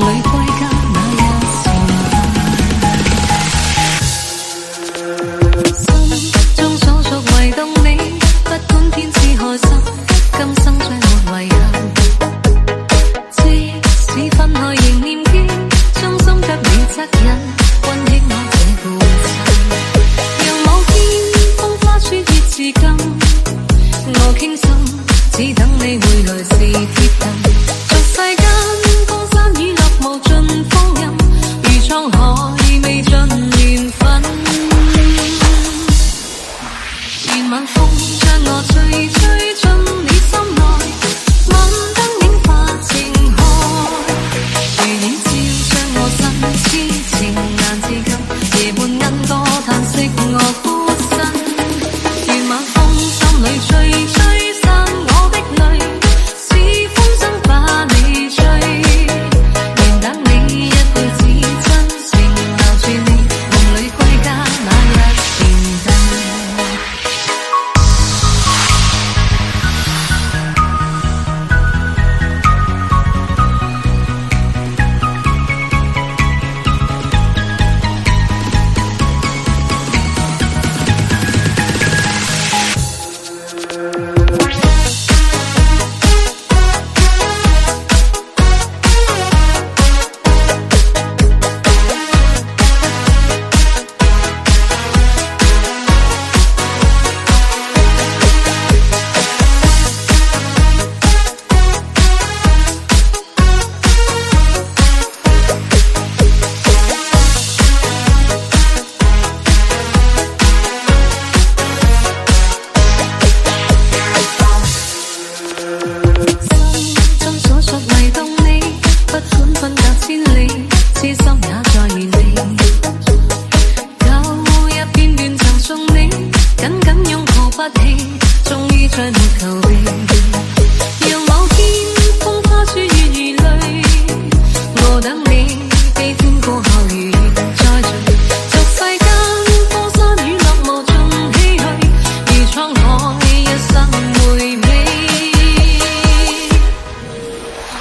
里歸家那一瞬間，心中所屬唯動你，不管天知海深，今生將沒遺憾。即使分開仍念記，衷心給你惻隱，溫馨我這半生。讓某天風花雪月至今，我傾心，只等你回來時貼近。俗世間江山與樂無盡風韻，如滄海未盡緣分。願晚風將我吹進你心內，晚燈映發情海，如映照將我身痴情難自禁，夜半鶯歌嘆息我孤身。願晚風心裏吹散我的淚，是風箏把你追，願等你一輩子真情留住你，夢裏歸家那一瞬間。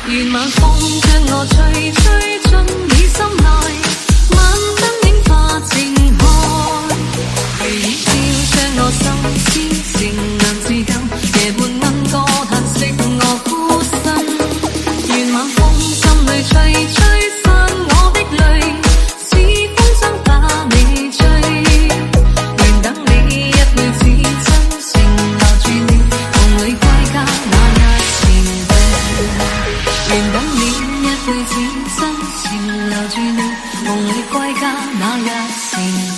願晚風將我吹進你心內，晚燈映化情海，如映照將我心痴情難自禁，夜半鶯歌嘆息我孤身。願晚風心裏吹散我的淚，是風箏把你追，願等你一輩子真情留住你，夢裏歸家那一瞬間。願等你一輩子真情留住你，夢裏歸家那一瞬間。